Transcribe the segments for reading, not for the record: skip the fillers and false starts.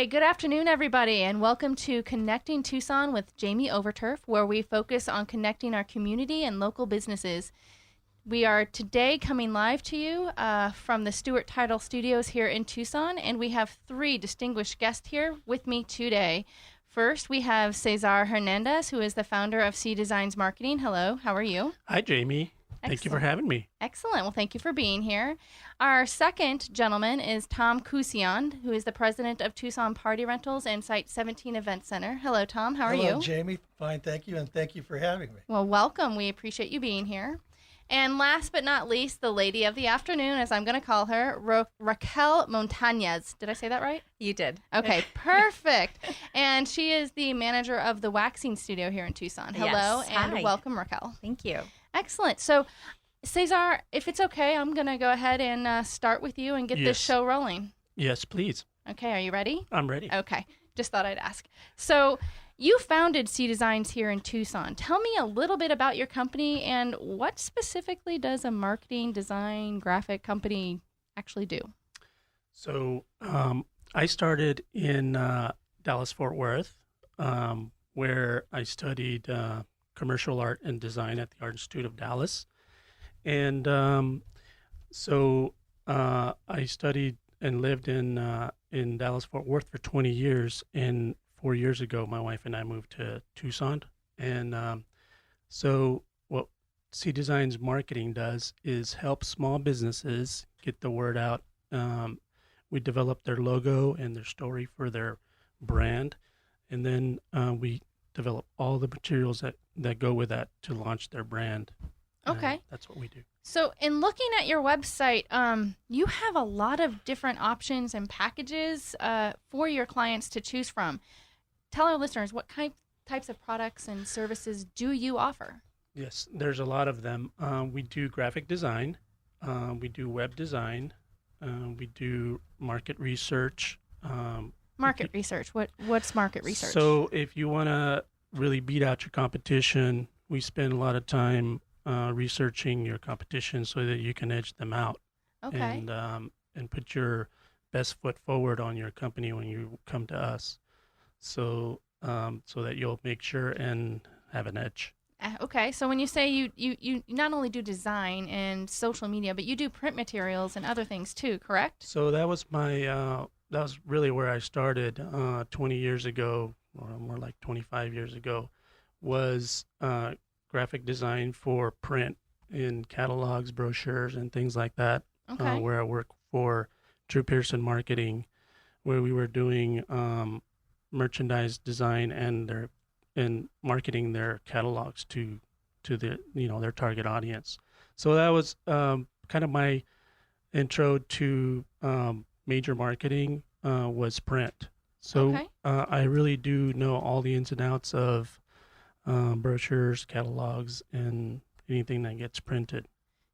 Okay, good afternoon, everybody, and welcome to Connecting Tucson with Jamie Overturf, where we focus on connecting our community and local businesses. We are today coming live to you from the Stewart Title Studios here in Tucson, and we have three distinguished guests here with me today. First, we have Cesar Hernandez, who is the founder of C Designs Marketing. Hello, how are you? Hi, Jamie. Thank you for having me. Excellent. Well, thank you for being here. Our second gentleman is Tom Tucson, who is the president of Tucson Party Rentals and Site 17 Event Center. Hello, Tom. How are you? Hello, Jamie. Fine, thank you, and thank you for having me. Well, welcome. We appreciate you being here. And last but not least, the lady of the afternoon, as I'm going to call her, Raquel Montañez. Did I say that right? You did. Okay, perfect. And she is the manager of the waxing studio here in Tucson. Hello, Yes. and Hi. welcome, Raquel. Thank you. Excellent. So, Cesar, if it's okay, I'm going to go ahead and start with you and get this Yes. show rolling. Yes, please. Okay, are you ready? I'm ready. Okay, just thought I'd ask. So, you founded C Designs here in Tucson. Tell me a little bit about your company and what specifically does a marketing, design, graphic company actually do? So I started in Dallas-Fort Worth, where I studied commercial art and design at the Art Institute of Dallas. And so I studied and lived in Dallas-Fort Worth for 20 years. And 4 years ago, my wife and I moved to Tucson. And so what C Designs Marketing does is help small businesses get the word out. We develop their logo and their story for their brand. And then we develop all the materials that go with that to launch their brand. Okay. That's what we do. So, in looking at your website, you have a lot of different options and packages for your clients to choose from. Tell our listeners, what types of products and services do you offer? Yes, there's a lot of them. We do graphic design. We do web design. We do market research. Market research. What's market research? So if you want to really beat out your competition, we spend a lot of time researching your competition so that you can edge them out. Okay. And put your best foot forward on your company when you come to us. So that you'll make sure and have an edge. Okay, so when you say you not only do design and social media, but you do print materials and other things too, correct? So that was that was really where I started 20 years ago, or more like 25 years ago, was graphic design for print in catalogs, brochures, and things like that. Okay. Where I worked for Drew Pearson Marketing, where we were doing merchandise design and marketing their catalogs to the their target audience. So that was kind of my intro to major marketing was print. So Okay. I really do know all the ins and outs of brochures, catalogs, and anything that gets printed.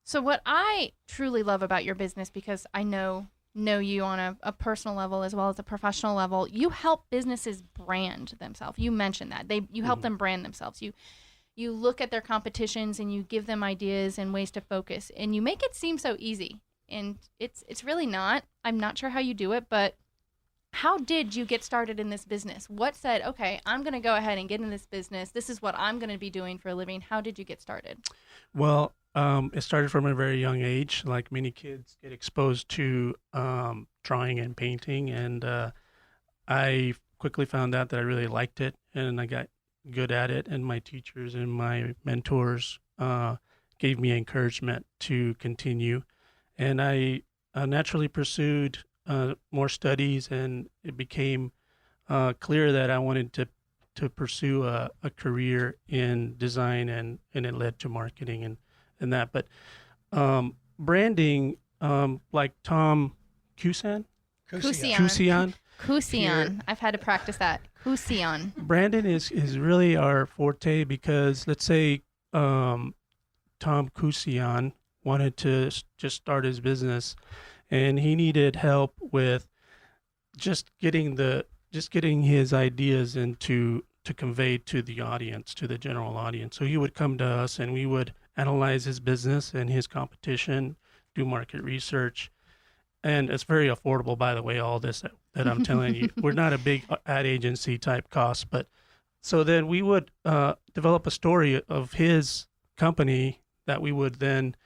So what I truly love about your business, because I know you on a personal level as well as a professional level, you help businesses brand themselves. You mentioned that. You help them brand themselves. You look at their competitions and you give them ideas and ways to focus, and you make it seem so easy. And it's really not. I'm not sure how you do it, but how did you get started in this business? What said, okay, I'm going to go ahead and get in this business. This is what I'm going to be doing for a living. How did you get started? Well, it started from a very young age. Like many kids get exposed to drawing and painting, and I quickly found out that I really liked it, and I got good at it, and my teachers and my mentors gave me encouragement to continue, and I naturally pursued more studies, and it became clear that I wanted to pursue a career in design, and it led to marketing and that. But branding, like Tom Tucson? Tucson. Here. I've had to practice that. Tucson. Brandon is really our forte, because let's say Tom Tucson wanted to just start his business, and he needed help with just getting his ideas to convey to the audience, to the general audience. So he would come to us, and we would analyze his business and his competition, do market research. And it's very affordable, by the way, all this that I'm telling you. We're not a big ad agency type cost, but so then we would develop a story of his company that we would then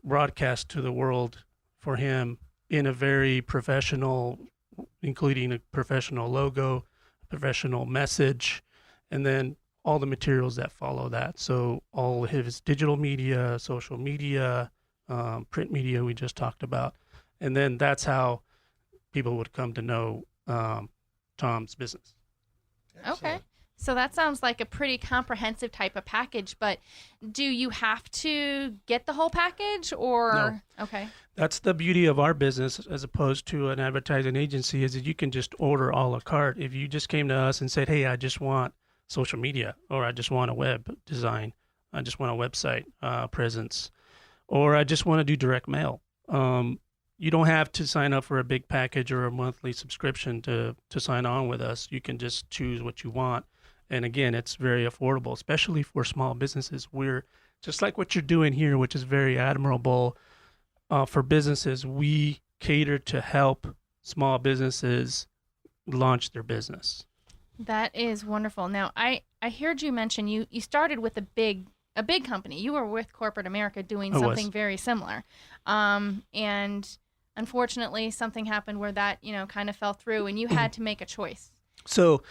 broadcast to the world for him in a very professional, including a professional logo, a professional message, and then all the materials that follow that. So all his digital media, social media, print media we just talked about. And then that's how people would come to know Tom's business. Okay. So that sounds like a pretty comprehensive type of package, but do you have to get the whole package or? No. Okay. That's the beauty of our business as opposed to an advertising agency is that you can just order a la carte. If you just came to us and said, hey, I just want social media, or I just want a web design, I just want a website presence, or I just want to do direct mail. You don't have to sign up for a big package or a monthly subscription to sign on with us. You can just choose what you want. And again, it's very affordable, especially for small businesses. We're just like what you're doing here, which is very admirable. For businesses, we cater to help small businesses launch their business. That is wonderful. Now, I heard you mention you started with a big company. You were with corporate America doing something very similar. And unfortunately, something happened where that, kind of fell through and you had to make a choice. So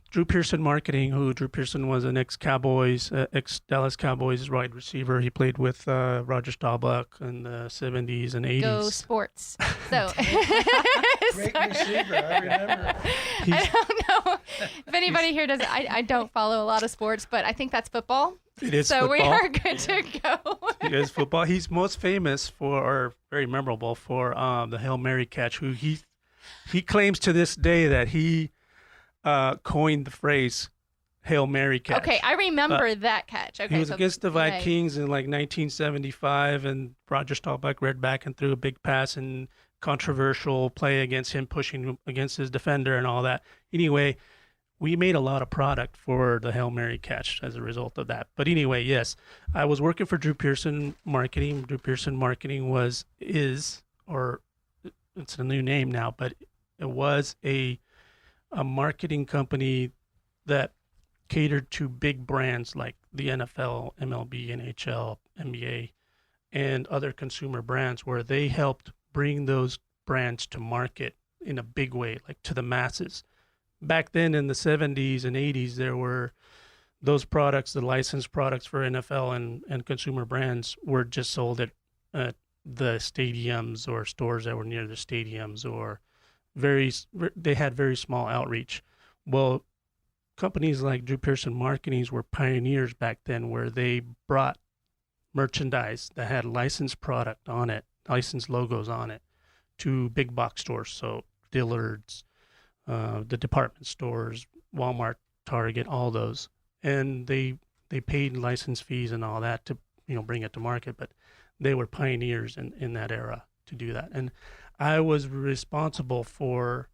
Drew Pearson Marketing, Drew Pearson was an ex-Cowboys, ex-Dallas Cowboys wide receiver. He played with Roger Staubach in the 70s and 80s. Go Sports. So Great receiver, I remember. I don't know if anybody here does. I don't follow a lot of sports, but I think that's football. It is so football. We are good to go. It is football. He's most famous for, or very memorable for, the Hail Mary catch. He claims to this day that he coined the phrase Hail Mary catch. Okay, I remember that catch. Okay, he was against the Vikings in like 1975, and Roger Staubach read back and threw a big pass and controversial play against him, pushing against his defender and all that. Anyway, we made a lot of product for the Hail Mary catch as a result of that. But anyway, yes, I was working for Drew Pearson Marketing. Drew Pearson Marketing it's a new name now, but it was a marketing company that catered to big brands like the NFL, MLB, NHL, NBA, and other consumer brands, where they helped bring those brands to market in a big way, like to the masses. Back then in the 70s and 80s, there were those products, the licensed products for NFL and consumer brands were just sold at the stadiums or stores that were near the stadiums, or they had very small outreach. Well, companies like Drew Pearson Marketing were pioneers back then, where they brought merchandise that had licensed product on it, licensed logos on it, to big box stores. So Dillard's, the department stores, Walmart, Target, all those. And they paid license fees and all that to bring it to market, but they were pioneers in that era to do that. And I was responsible for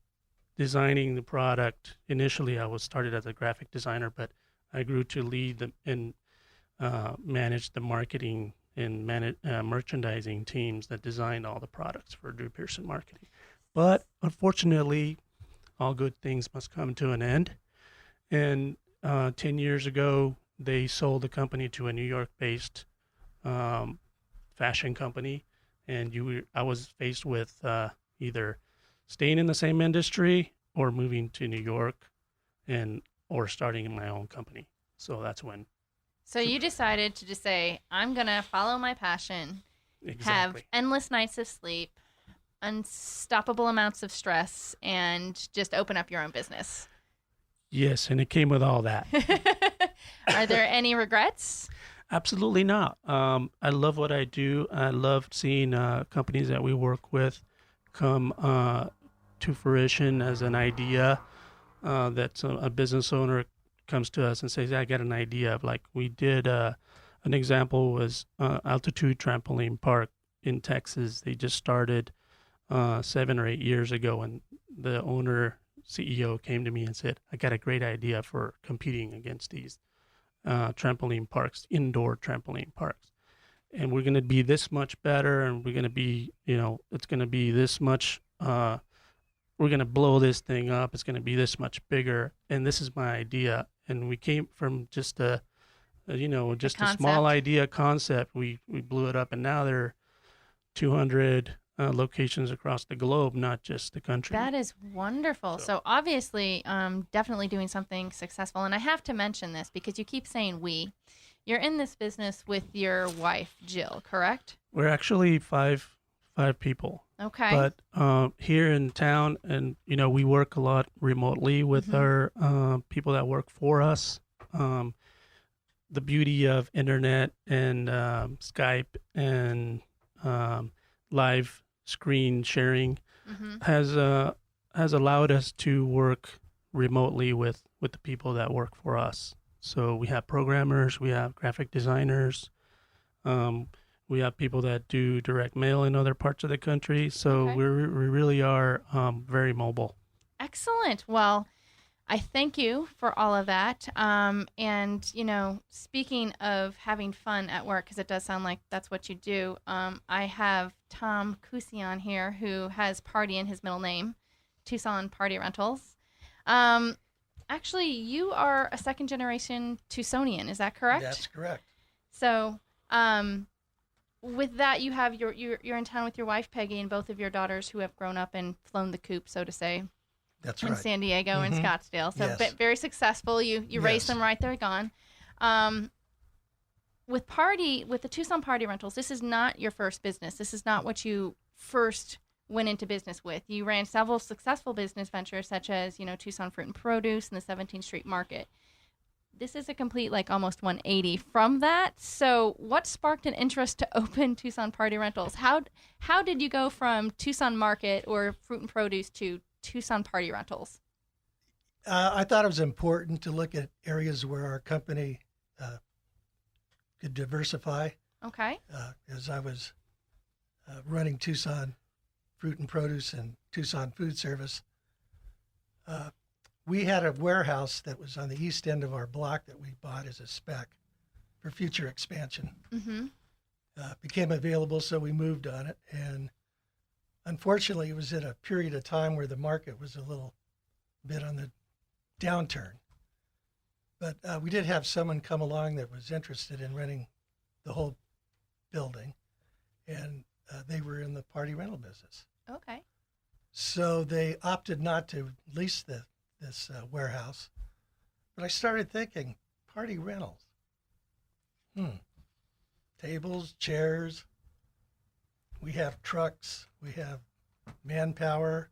designing the product. Initially, I was started as a graphic designer, but I grew to lead and manage the marketing and merchandising teams that designed all the products for Drew Pearson Marketing. But unfortunately, all good things must come to an end. And 10 years ago, they sold the company to a New York-based fashion company. And I was faced with either staying in the same industry or moving to New York or starting my own company. So that's when. So you decided to just say, I'm going to follow my passion, have endless nights of sleep, unstoppable amounts of stress, and just open up your own business. Yes, and it came with all that. Are there any regrets? Absolutely not. I love what I do. I love seeing companies that we work with come to fruition as an idea. That a business owner comes to us and says, I got an idea. Like we did, an example was Altitude Trampoline Park in Texas. They just started 7 or 8 years ago, and the CEO came to me and said, I got a great idea for competing against these trampoline parks, indoor trampoline parks. And we're going to be this much better, and we're going to be, it's going to be this much we're going to blow this thing up. It's going to be this much bigger. And this is my idea. And we came from just a small idea concept. We blew it up, and now there are 200 locations across the globe, not just the country. That is wonderful. So obviously, definitely doing something successful. And I have to mention this because you keep saying we. You're in this business with your wife, Jill, correct? We're actually five people. Okay. But here in town, and we work a lot remotely with our people that work for us. The beauty of internet and Skype and live screen sharing has allowed us to work remotely with the people that work for us. So we have programmers, we have graphic designers, we have people that do direct mail in other parts of the country. So we really are very mobile. Excellent. Well, I thank you for all of that. And, speaking of having fun at work, because it does sound like that's what you do, I have Tom Cusion here, who has Party in his middle name, Tucson Party Rentals. Actually, you are a second-generation Tucsonian. Is that correct? That's correct. So with that, you have you're in town with your wife, Peggy, and both of your daughters who have grown up and flown the coop, so to say. That's in right. San Diego and Scottsdale. So Yes. very successful. You raised them right, they're gone. With the Tucson Party Rentals, this is not your first business. This is not what you first went into business with. You ran several successful business ventures such as, Tucson Fruit and Produce and the 17th Street Market. This is a complete almost 180 from that. So what sparked an interest to open Tucson Party Rentals? How did you go from Tucson Market or Fruit and Produce to Tucson Party Rentals? I thought it was important to look at areas where our company could diversify. Okay. As I was running Tucson Fruit and Produce and Tucson Food Service, we had a warehouse that was on the east end of our block that we bought as a spec for future expansion. Became available, so we moved on it. And unfortunately, it was in a period of time where the market was a little bit on the downturn. But we did have someone come along that was interested in renting the whole building, and they were in the party rental business. Okay. So they opted not to lease this warehouse. But I started thinking, party rentals. Tables, chairs. We have trucks. We have manpower.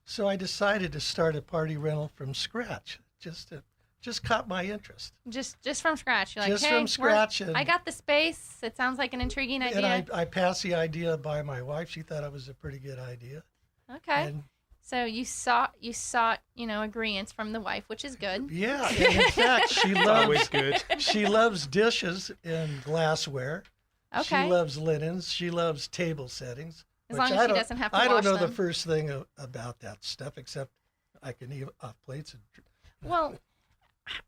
So I decided to start a party rental from scratch. Just caught my interest. Just from scratch. You're like, Just hey, from scratch. I got the space. It sounds like an intriguing idea. And I passed the idea by my wife. She thought it was a pretty good idea. Okay. And so you sought, agreeance from the wife, which is good. yeah, and in fact, she Always loves good. she loves dishes and glassware. Okay. She loves linens. She loves table settings. As which long as she doesn't have to I don't wash know them. the first thing about that stuff, except I can eat off plates. Well,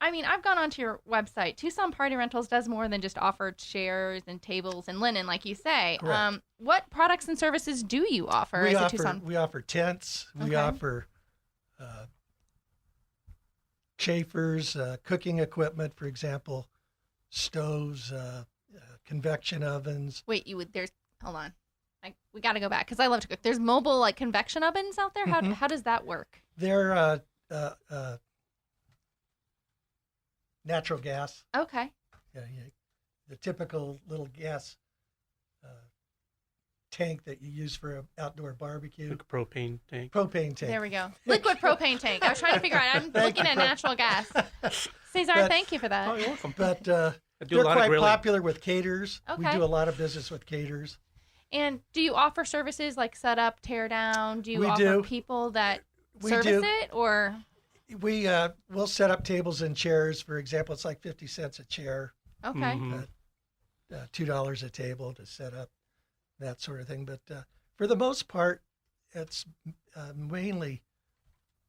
I mean, I've gone onto your website. Tucson Party Rentals does more than just offer chairs and tables and linen, like you say. Correct. What products and services do you offer as a Tucson? We offer tents. We Okay. offer chafers, cooking equipment, for example, stoves, convection ovens. Wait, hold on. We got to go back because I love to cook. There's mobile convection ovens out there. How does that work? They're natural gas. Okay. The typical little gas tank that you use for an outdoor barbecue. Like a propane tank. Propane tank. There we go. Liquid propane tank. I was trying to figure out. I'm Thank looking you. at natural gas. Cesar, But- thank you for that. Oh, you're welcome. But I do they're a lot of quite grilling. popular with caterers. We Okay. do a lot of business with caterers. And do you offer services like set up, tear down? Do you We offer do. people that We service do. it, or We'll set up tables and chairs. For example, it's like 50 cents a chair, okay? Mhm. $2 a table to set up, that sort of thing. But for the most part, it's mainly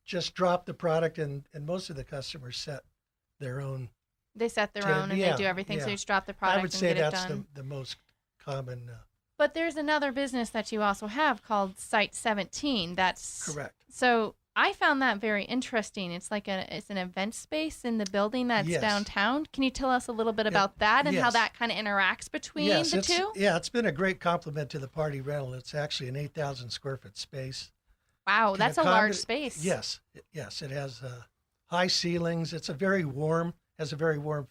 just drop the product, and most of the customers set their own. They set their Ted, own and yeah, they do everything. So yeah. you just drop the product I would and say get that's it done. the most common But there's another business that you also have called Site 17. That's Correct. So I found that very interesting. It's like it's an event space in the building that's Yes. downtown. Can you tell us a little bit about that and how yes. that kind of interacts between Yes, the two? Yeah, it's been a great compliment to the party rental. It's actually an 8,000 square foot space. Wow, Can that's a large space. Yes, it has high ceilings. It's has a very warm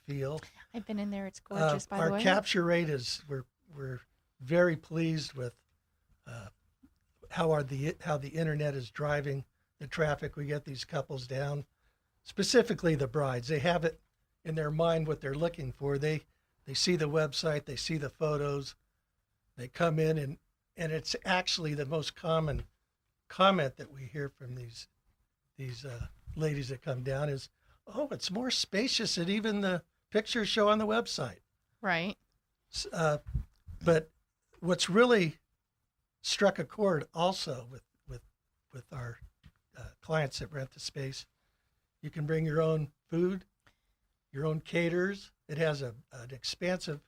feel. I've been in there. It's gorgeous, by the way. Our capture rate is we're very pleased with how the internet is driving the traffic. We get these couples down, specifically the brides. They have it in their mind what they're looking for. They see the website, they see the photos, they come in, and it's actually the most common comment that we hear from these ladies that come down is, "Oh, it's more spacious than even the pictures show on the website." Right. But what's really struck a chord also with our clients that rent the space, you can bring your own food, your own caterers. It has an expansive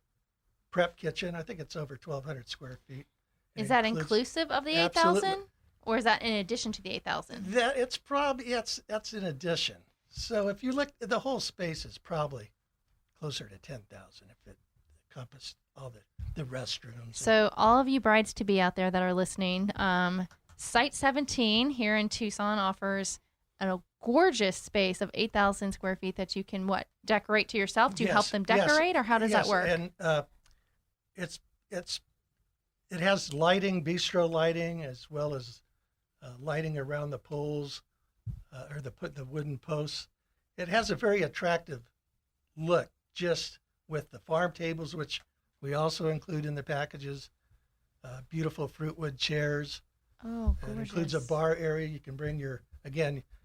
prep kitchen. I think it's over 1,200 square feet. Is that inclusive of the 8,000, or is that in addition to the 8,000? That it's probably that's in addition. So if you look, the whole space is probably closer to 10,000 if it encompassed all the restrooms. So all of you brides to be out there that are listening, Site 17 here in Tucson offers a gorgeous space of 8,000 square feet that you can decorate to yourself. Do you help them decorate, or how does that work? And it has lighting, bistro lighting, as well as lighting around the poles or the wooden posts. It has a very attractive look, just with the farm tables, which we also include in the packages. Beautiful fruitwood chairs. Oh, gorgeous. It includes a bar area. You can bring your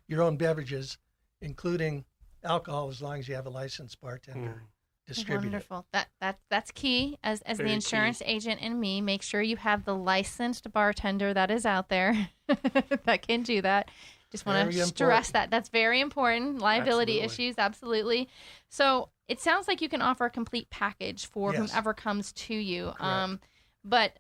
own beverages, including alcohol, as long as you have a licensed bartender distributor. Wonderful. That's key. As the insurance agent and me, make sure you have the licensed bartender that is out there that can do that. Just want to stress that. That's very important. Liability issues, absolutely. So it sounds like you can offer a complete package for whomever comes to you. But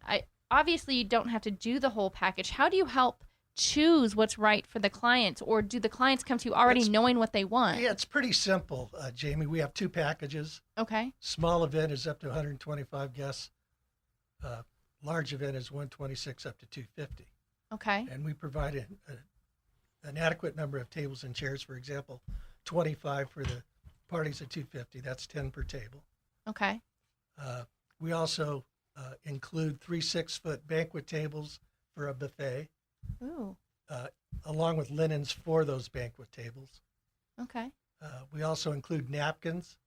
obviously you don't have to do the whole package. How do you help choose what's right for the clients, or do the clients come to you already knowing what they want? Yeah, it's pretty simple, Jamie. We have two packages. Okay. Small event is up to 125 guests. Large event is 126 up to 250. Okay. And we provide an adequate number of tables and chairs. For example, 25 for the parties at 250. That's 10 per table. Okay. We also include 3 6-foot banquet tables for a buffet. Ooh. Along with linens for those banquet tables. Okay. We also include napkins.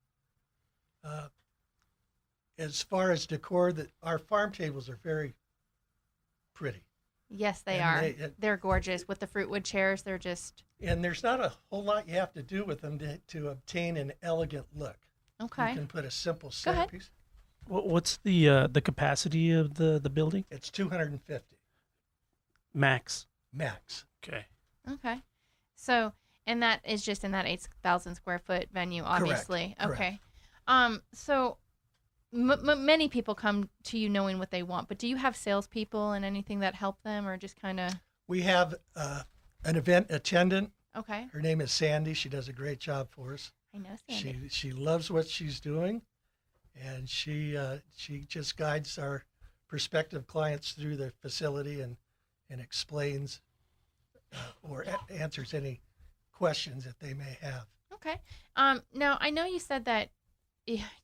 As far as decor, our farm tables are very pretty. Yes, they are. They're gorgeous with the fruitwood chairs. They're just... And there's not a whole lot you have to do with them to obtain an elegant look. Okay. You can put a simple centerpiece. What's the capacity of the building? It's 250. Max. Okay. Okay. So, and that is just in that 8,000 square foot venue, obviously. Correct. Okay. So many people come to you knowing what they want, but do you have salespeople and anything that help them, or just kind of? We have an event attendant. Okay. Her name is Sandy. She does a great job for us. I know Sandy. She loves what she's doing, and she just guides our prospective clients through the facility and explains or answers any questions that they may have. Okay. Now, I know you said that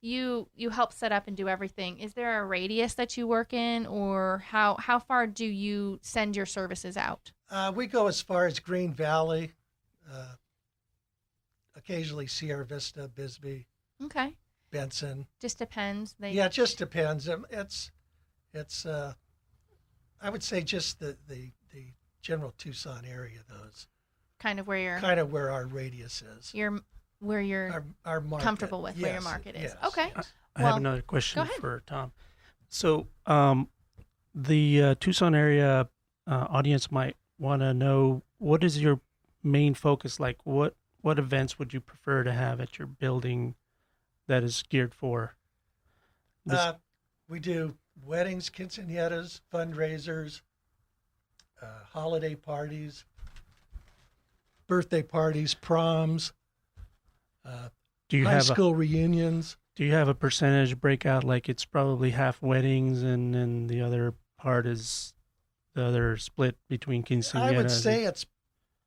you help set up and do everything. Is there a radius that you work in, or how far do you send your services out? We go as far as Green Valley, occasionally Sierra Vista, Bisbee. Okay. Benson. Just depends. Yeah, it just depends. It's I would say just the general Tucson area, those. Kind of where our radius is. Where you're our market. Comfortable with where your market is. Yes, Okay. yes. I have another question go ahead. for Tom. So the Tucson area audience might want to know, what is your main focus? Like what events would you prefer to have at your building that is geared for this? We do weddings, quinceañeras, fundraisers, holiday parties, birthday parties, proms, Do you high have school reunions. Do you have a percentage breakout? Like it's probably half weddings, and then the other part is the other split between quinceañeras. I would say it's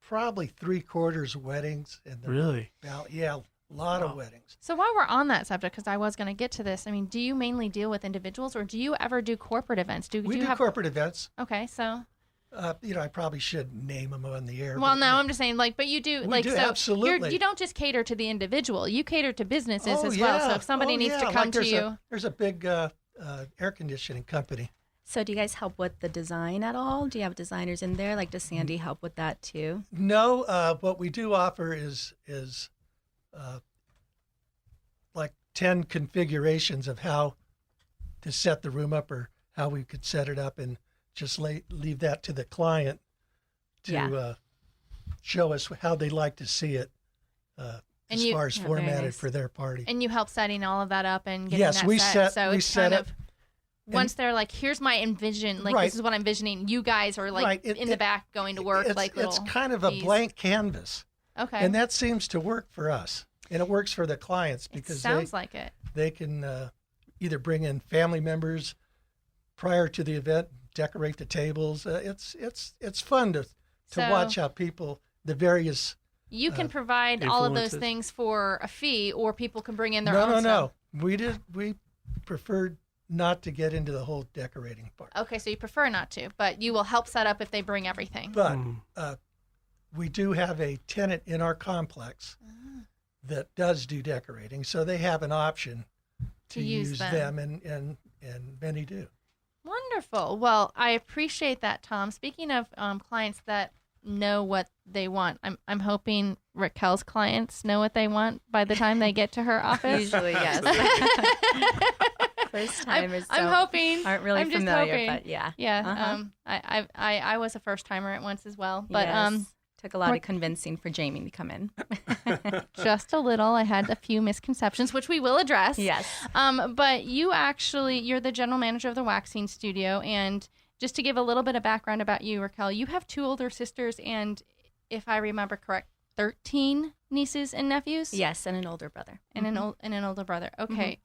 probably 3/4 weddings. And Really? Yeah, a lot of weddings. So while we're on that subject, because I was going to get to this, I mean, do you mainly deal with individuals, or do you ever do corporate events? We do have corporate events. Okay, so. I probably should name them on the air. Well, no, I'm just saying, but you do, We do, so absolutely. you don't just cater to the individual. You cater to businesses as well. So if somebody needs to come to you. There's a big air conditioning company. So do you guys help with the design at all? Do you have designers in there? Like, does Sandy help with that too? No, what we do offer is like 10 configurations of how to set the room up or how we could set it up, and just leave that to the client to show us how they like to see it as far as formatted for their party. And you help setting all of that up and getting Yes, that we set. set. So we it's set kind it. of once they're like, here's my envision, like Right. this is what I'm envisioning. You guys are like in the back going to work like little. It's kind of a blank canvas, Okay. and that seems to work for us, and it works for the clients because sounds like it. they can either bring in family members prior to the event, decorate the tables. It's fun to watch how people, the various. You can provide all of those influences. things for a fee, or people can bring in their own No. stuff. We preferred not to get into the whole decorating part. Okay, so you prefer not to, but you will help set up if they bring everything. But we do have a tenant in our complex that does do decorating, so they have an option to use them, and many do. Wonderful. Well, I appreciate that, Tom. Speaking of clients that know what they want, I'm hoping Raquel's clients know what they want by the time they get to her office. Usually, yes. First timers I'm hoping aren't really I'm just familiar, hoping. but yeah. Yeah. I was a first timer at once as well, but Yes. Took a lot of convincing for Jamie to come in. just a little. I had a few misconceptions, which we will address. Yes. But you're the general manager of the waxing studio, and just to give a little bit of background about you, Raquel, you have 2 older sisters, and if I remember correct, 13 nieces and nephews. Yes, and an older brother. And an older brother. Okay.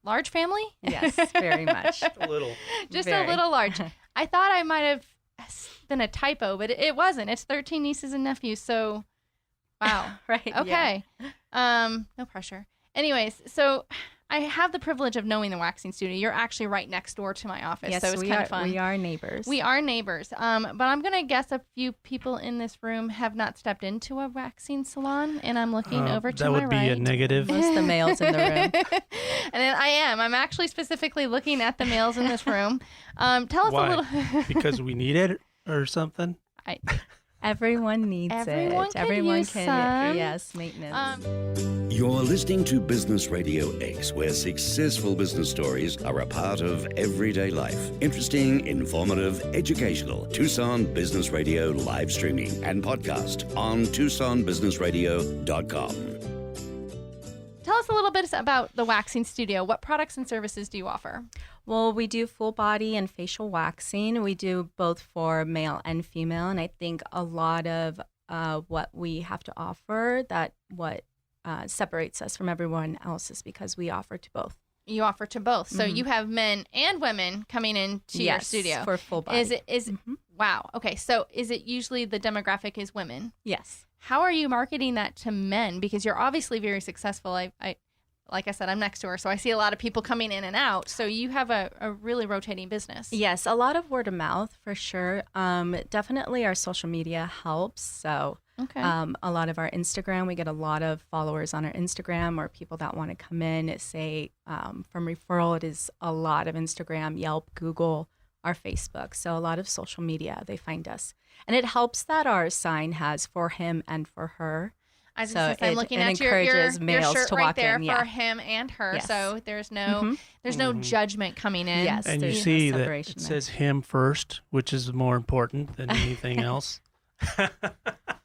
Large family? Yes, very much. A little. Just a little large. I thought I might have been a typo, but it wasn't. It's 13 nieces and nephews. So, wow. Right. Okay. No pressure. Anyways, so I have the privilege of knowing the waxing studio. You're actually right next door to my office, Yes, so it's kind of fun. We are neighbors. We are neighbors. But I'm going to guess a few people in this room have not stepped into a waxing salon, and I'm looking over to my right. That would be a negative. Most of the males in the room. And then I'm actually specifically looking at the males in this room. Tell us Why? a little. Because we need it or something? Everyone needs Everyone it. can Everyone use can. some. Yes, maintenance. You're listening to Business Radio X, where successful business stories are a part of everyday life. Interesting, informative, educational. Tucson Business Radio live streaming and podcast on TucsonBusinessRadio.com. Tell us a little bit about the waxing studio. What products and services do you offer? Well, we do full body and facial waxing. We do both for male and female. And I think a lot of what we have to offer, what separates us from everyone else, is because we offer to both. You offer to both. So you have men and women coming into your studio. For full body. Wow. Okay. So is it usually the demographic is women? Yes. How are you marketing that to men? Because you're obviously very successful. I like I said, I'm next to her, so I see a lot of people coming in and out. So you have a really rotating business. Yes, a lot of word of mouth for sure. Definitely our social media helps. So a lot of our Instagram, we get a lot of followers on our Instagram, or people that want to come in, say from referral. It is a lot of Instagram, Yelp, Google, our Facebook. So a lot of social media, they find us. And it helps that our sign has for him and for her. I'm looking at your shirt to right there for him and her. Yes. So there's no judgment coming in. Yes, and you see that it says him first, which is more important than anything else.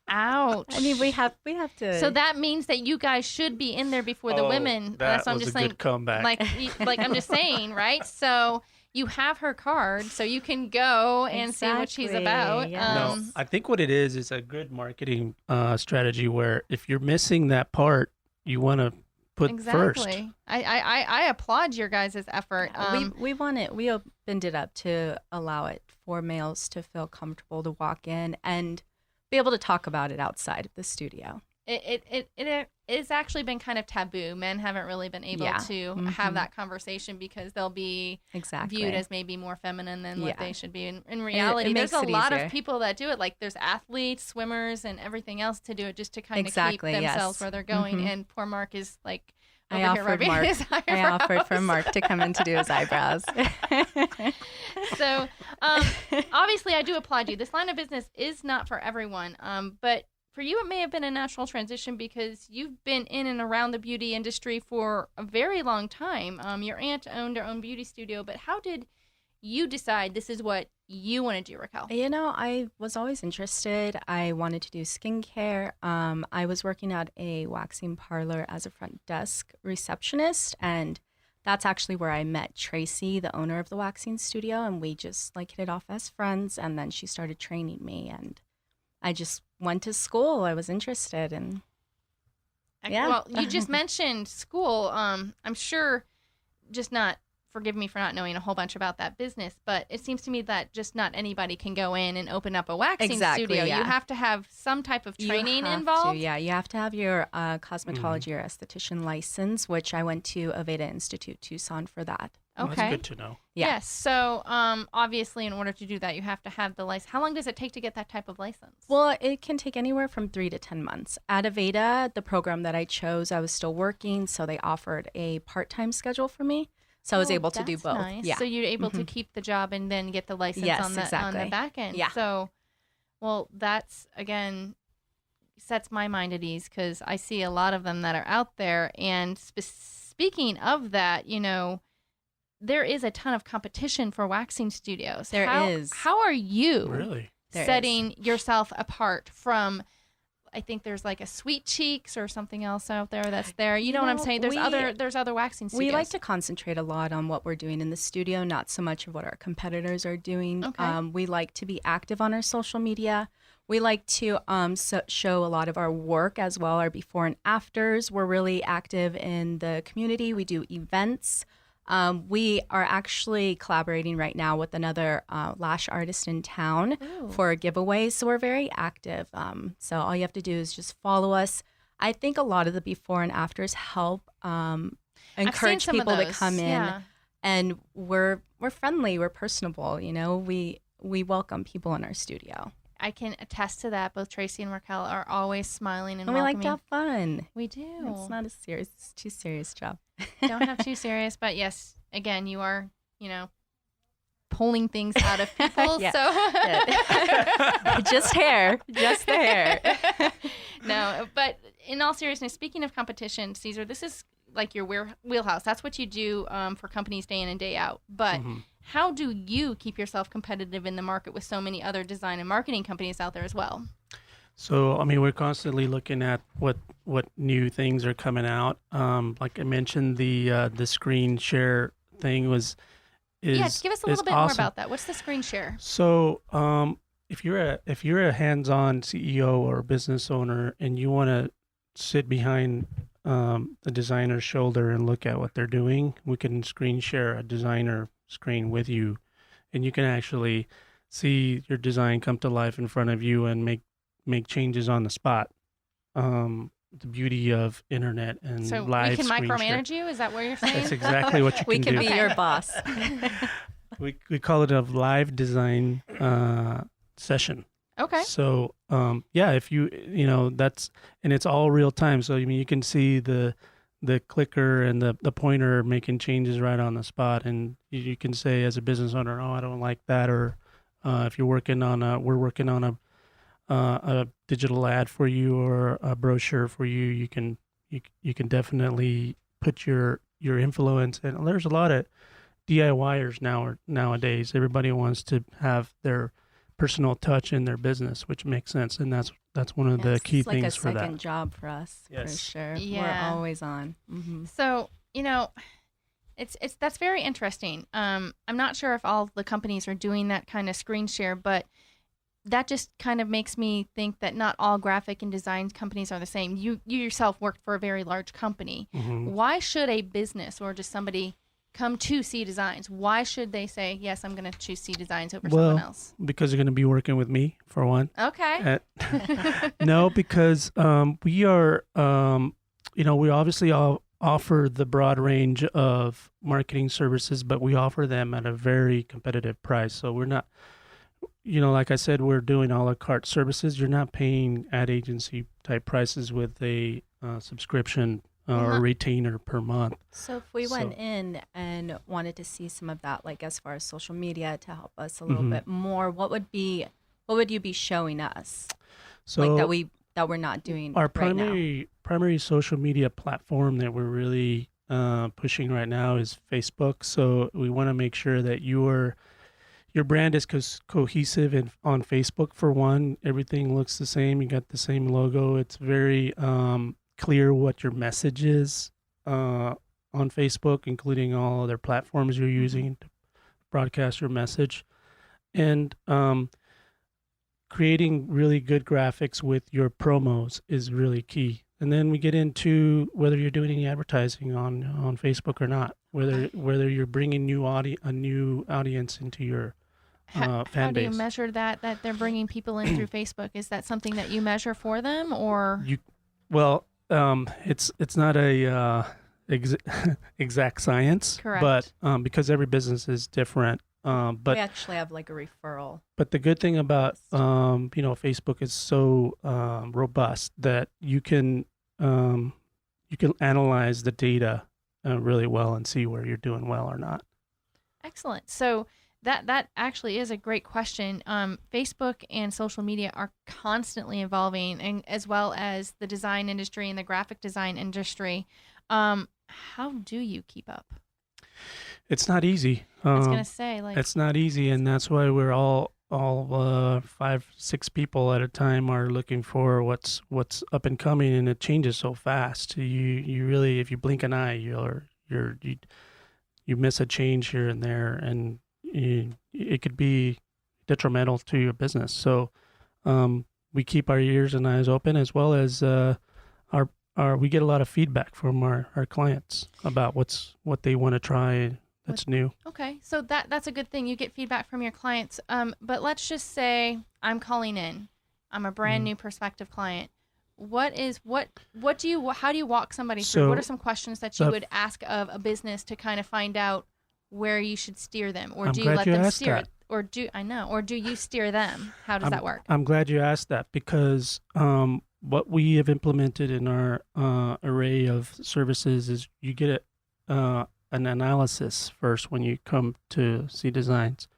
Ouch. I mean, we have to. So that means that you guys should be in there before the women. That I'm was just a saying, good comeback. Like I'm just saying, right? So you have her card, so you can go and see what she's about. Yes. No, I think what it is a good marketing strategy where if you're missing that part, you want to put first. I applaud your guys' effort. We opened it up to allow it for males to feel comfortable to walk in and be able to talk about it outside of the studio. It's actually been kind of taboo. Men haven't really been able to have that conversation because they'll be viewed as maybe more feminine than what they should be. In reality, there's a lot of people that do it. Like there's athletes, swimmers, and everything else to do it just to kind of keep themselves where they're going. And poor Mark is like I offered for Mark to come in to do his eyebrows. So obviously I do applaud you. This line of business is not for everyone, but for you, it may have been a natural transition because you've been in and around the beauty industry for a very long time. Your aunt owned her own beauty studio, but how did you decide this is what you want to do, Raquel? I was always interested. I wanted to do skincare. I was working at a waxing parlor as a front desk receptionist, and that's actually where I met Tracy, the owner of the waxing studio, and we just hit it off as friends, and then she started training me, and I just went to school. I was interested in. Yeah. Well, you just mentioned school. I'm sure forgive me for not knowing a whole bunch about that business, but it seems to me that just not anybody can go in and open up a waxing studio. Yeah. You have to have some type of training involved. You have to have your cosmetology or esthetician license, which I went to Aveda Institute, Tucson for that. Okay. Well, that's good to know. Yeah. Yes. So obviously, in order to do that, you have to have the license. How long does it take to get that type of license? Well, it can take anywhere from 3 to 10 months. At Aveda, the program that I chose, I was still working, so they offered a part-time schedule for me. So I was able to do both. Nice. Yeah. So you're able to keep the job and then get the license on the back end. Yeah. So, well, that's, again, sets my mind at ease because I see a lot of them that are out there. And speaking of that, there is a ton of competition for waxing studios. There is. How are you really setting yourself apart from, I think there's like a Sweet Cheeks or something else out there that's there. You know what I'm saying? There's other waxing studios. We like to concentrate a lot on what we're doing in the studio, not so much of what our competitors are doing. Okay. We like to be active on our social media. We like to show a lot of our work as well, our before and afters. We're really active in the community. We do events. We are actually collaborating right now with another lash artist in town for a giveaway. So we're very active. So all you have to do is just follow us. I think a lot of the before and afters help encourage people to come in. And we're friendly. We're personable. We welcome people in our studio. I can attest to that. Both Tracy and Raquel are always smiling and we welcoming. like to have fun. We do. It's not it's too serious job. Don't have too serious, but yes, again, you are, pulling things out of people. Yeah. So just the hair. No, but in all seriousness, speaking of competition, Caesar, this is like your wheelhouse. That's what you do for companies day in and day out. But how do you keep yourself competitive in the market with so many other design and marketing companies out there as well? So, we're constantly looking at what new things are coming out. Like I mentioned, the screen share thing is give us a little bit awesome. more about that. What's the screen share? So, if you're a hands-on CEO or business owner and you want to sit behind the designer's shoulder and look at what they're doing, we can screen share a designer screen with you, and you can actually see your design come to life in front of you and make changes on the spot. The beauty of internet and so live we can screen micromanage share. you? Is that what you're saying? That's exactly what you We can can do. be your boss. We call it a live design session. Okay. So if that's, and it's all real time. So you can see the clicker and the pointer making changes right on the spot, and you can say as a business owner, oh, I don't like that, or if we're working on a digital ad for you or a brochure for you, you can definitely put your influence. And there's a lot of DIYers nowadays. Everybody wants to have their personal touch in their business, which makes sense, and that's one of the key things for that. It's like a second job for us, for sure. Yeah. We're always on. Mm-hmm. So, It's that's very interesting. I'm not sure if all the companies are doing that kind of screen share, but that just kind of makes me think that not all graphic and design companies are the same. You yourself worked for a very large company. Mm-hmm. Why should a business or just somebody come to C Designs? Why should they say, yes, I'm going to choose C Designs over someone else? Because you're going to be working with me, for one. Okay. No, because we are, we obviously all offer the broad range of marketing services, but we offer them at a very competitive price. So we're not, like I said, we're doing a la carte services. You're not paying ad agency type prices with a subscription or a retainer per month. So if we went in and wanted to see some of that, like as far as social media to help us a little bit more, what would you be showing us? So like that we're not doing our right now? primary social media platform that we're really pushing right now is Facebook. So we want to make sure that your brand is cohesive on Facebook. For one, everything looks the same. You got the same logo. It's very clear what your message is on Facebook, including all other platforms you're using to broadcast your message, and creating really good graphics with your promos is really key. And then we get into whether you're doing any advertising on Facebook or not, whether you're bringing a new audience into your fan base. How do you measure that they're bringing people in through Facebook? Is that something that you measure for them, or it's not a exact science, correct? But because every business is different. But we actually have like a referral. But the good thing about Facebook is so robust that you can analyze the data really well and see where you're doing well or not. Excellent. So that actually is a great question. Facebook and social media are constantly evolving, and as well as the design industry and the graphic design industry. How do you keep up? It's not easy. I was gonna say, it's not easy, and that's why we're all 5-6 people at a time are looking for what's up and coming, and it changes so fast. You really, if you blink an eye, you miss a change here and there, and it could be detrimental to your business. So we keep our ears and eyes open, as well as we get a lot of feedback from our clients about what they want to try that's new. Okay, so that's a good thing. You get feedback from your clients. But let's just say I'm calling in. I'm a brand new prospective client. How do you walk somebody through? What are some questions that you would ask of a business to kind of find out where you should steer them, or do you let them steer it, or do you steer them? How does that work? I'm glad you asked that, because what we have implemented in our array of services is you get an analysis first when you come to C Designs.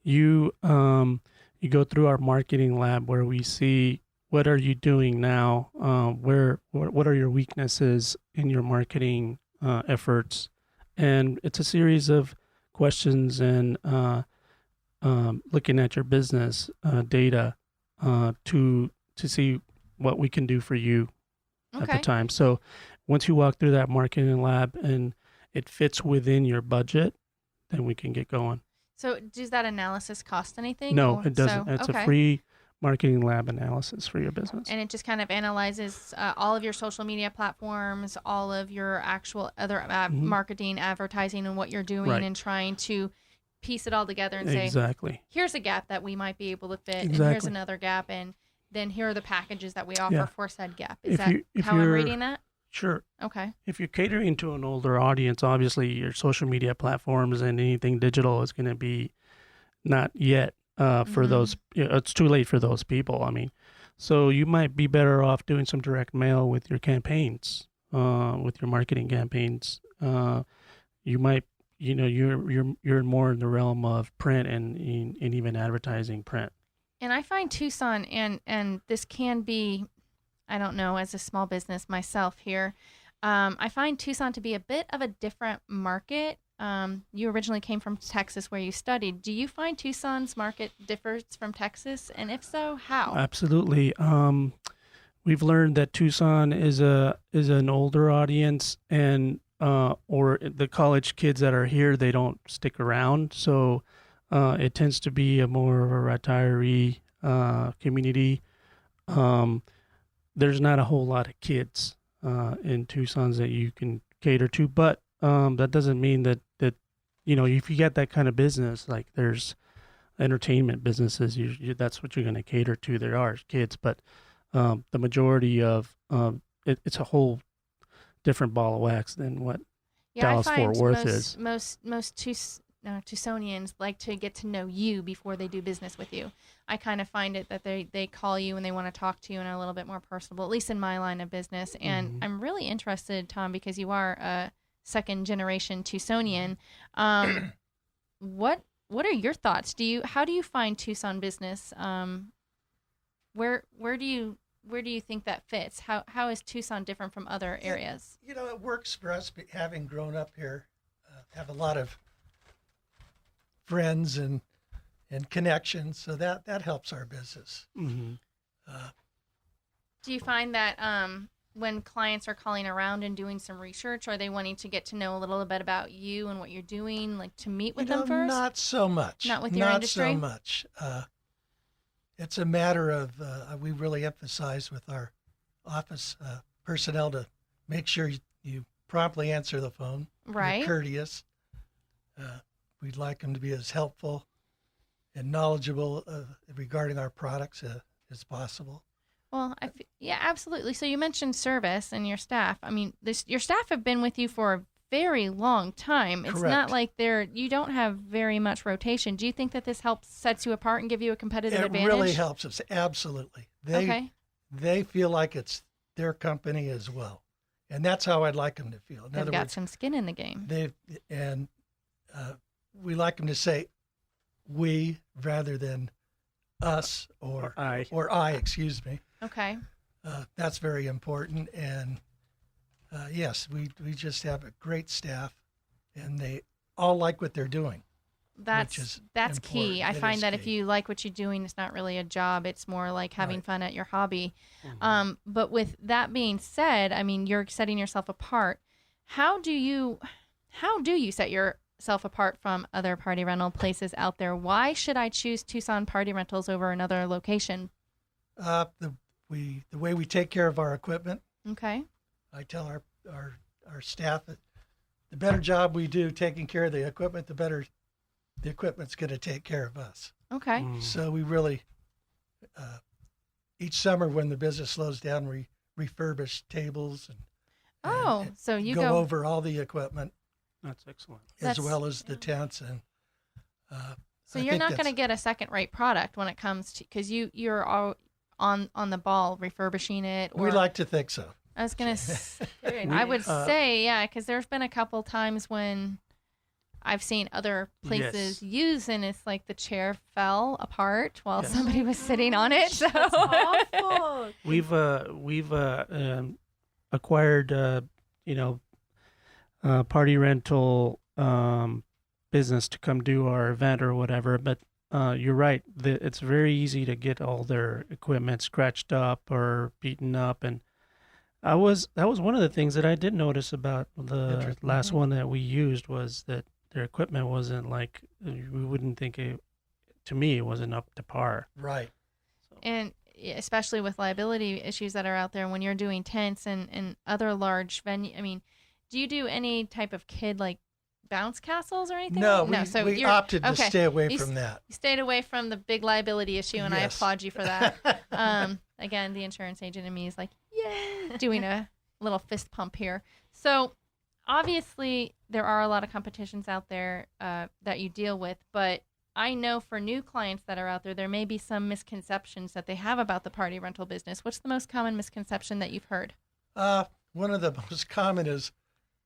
You go through our marketing lab where we see what are you doing now, what are your weaknesses in your marketing efforts, and it's a series of questions and looking at your business data to see what we can do for you at the time. So once you walk through that marketing lab and it fits within your budget, then we can get going. So does that analysis cost anything? No, it doesn't. It's a free marketing lab analysis for your business. And it just kind of analyzes all of your social media platforms, all of your actual other marketing, advertising, and what you're doing, and trying to piece it all together and say, here's a gap that we might be able to fit, and here's another gap, and then here are the packages that we offer for said gap. Is that how I'm reading that? Sure. Okay. If you're catering to an older audience, obviously your social media platforms and anything digital is going to be not yet for those. It's too late for those people. I mean, so you might be better off doing some direct mail with your campaigns, with your marketing campaigns. You might, you're more in the realm of print and even advertising print. And I find Tucson, and this can be, I don't know, as a small business myself here, I find Tucson to be a bit of a different market. You originally came from Texas where you studied. Do you find Tucson's market differs from Texas? And if so, how? Absolutely. We've learned that Tucson is an older audience, and or the college kids that are here, they don't stick around. So it tends to be a more of a retiree community. There's not a whole lot of kids in Tucson's that you can cater to, but that doesn't mean that if you get that kind of business, like there's entertainment businesses, that's what you're going to cater to. There are kids, but the majority of it's a whole different ball of wax than what Dallas-Fort Worth is. Most Tucsonians like to get to know you before they do business with you. I kind of find it that they call you and they want to talk to you and are a little bit more personable, at least in my line of business. And I'm really interested, Tom, because you are a second-generation Tucsonian. What are your thoughts? How do you find Tucson business? Where do you think that fits? How is Tucson different from other areas? It works for us, having grown up here, have a lot of friends and connections, so that helps our business. Mm-hmm. Do you find that when clients are calling around and doing some research, are they wanting to get to know a little bit about you and what you're doing, like to meet with them first? Not so much. Not with your industry? Not so much. It's a matter of, we really emphasize with our office personnel to make sure you promptly answer the phone. Right. You're courteous. We'd like them to be as helpful and knowledgeable regarding our products as possible. Well, yeah, absolutely. So you mentioned service and your staff. I mean, your staff have been with you for a very long time. It's Correct. not like you don't have very much rotation. Do you think that this sets you apart and give you a competitive advantage? It really helps us, absolutely. They feel like it's their company as well, and that's how I'd like them to feel. They've got some skin in the game. We like them to say we rather than us or I, excuse me. Okay. That's very important. And yes, we just have a great staff, and they all like what they're doing. That's key. I find that if you like what you're doing, it's not really a job. It's more like having fun at your hobby. Mm-hmm. But with that being said, I mean, you're setting yourself apart. How do you set yourself apart from other party rental places out there? Why should I choose Tucson Party Rentals over another location? The way we take care of our equipment. Okay. I tell our staff that the better job we do taking care of the equipment, the better the equipment's going to take care of us. Okay. So we really, each summer when the business slows down, we refurbish tables and so you go over all the equipment. That's excellent. As well as the tents. And so you're not going to get a second-rate product when it comes to, because you're all on the ball refurbishing it. We like to think so. I was going to say, I would say, yeah, because there's been a couple times when I've seen other places use, and it's like the chair fell apart while somebody was sitting on it. So That's awful. We've acquired party rental business to come do our event or whatever, but you're right. It's very easy to get all their equipment scratched up or beaten up, and that was one of the things that I did notice about the last one that we used was that their equipment wasn't like, we wouldn't think to me, it wasn't up to par. Right. So. And especially with liability issues that are out there when you're doing tents and other large venue. I mean, do you do any type of kid like bounce castles or anything? No, so we opted to stay away from that. You stayed away from the big liability issue, and I applaud you for that. Again, the insurance agent in me is like, yay, doing a little fist pump here. So obviously there are a lot of competitions out there that you deal with, but I know for new clients that are out there, there may be some misconceptions that they have about the party rental business. What's the most common misconception that you've heard? One of the most common is,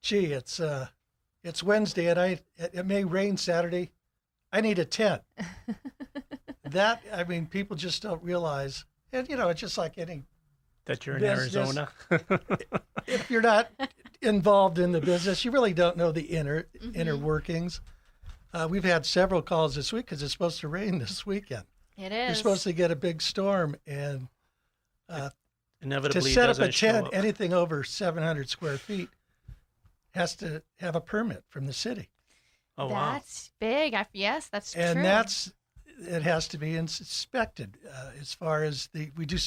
gee, it's Wednesday and it may rain Saturday. I need a tent. People just don't realize, and it's just like any that you're in business. Arizona. If you're not involved in the business, you really don't know the inner workings. We've had several calls this week because it's supposed to rain this weekend. It is. You're supposed to get a big storm, and inevitably to set up a tent, anything over 700 square feet, has to have a permit from the city. Oh, wow. That's big. Yes, that's And true. it has to be inspected. As far as we do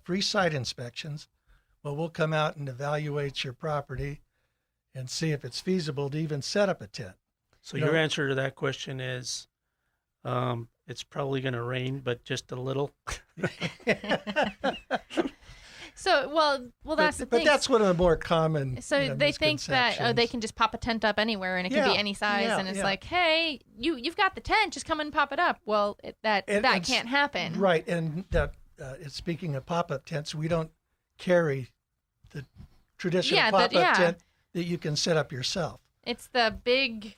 free site inspections, well, we'll come out and evaluate your property and see if it's feasible to even set up a tent. So your answer to that question is, it's probably going to rain, but just a little. So, well, that's the thing. But that's one of the more common. So they think that they can just pop a tent up anywhere and it can be any size, and it's like, hey, you've got the tent, just come and pop it up. Well, that can't happen. Right, and speaking of pop-up tents, we don't carry the traditional pop-up tent that you can set up yourself. It's the big,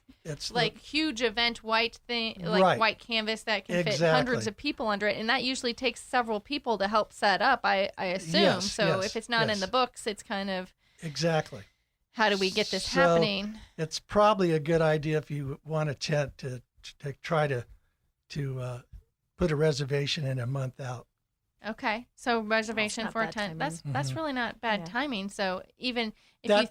huge event white thing, white canvas that can fit hundreds of people under it, and that usually takes several people to help set up. I assume. Yes, if it's not in the books, it's kind of exactly. How do we get this happening? It's probably a good idea if you want a tent to try to put a reservation in a month out. Okay, so reservation for a tent. That's really not bad timing. So even if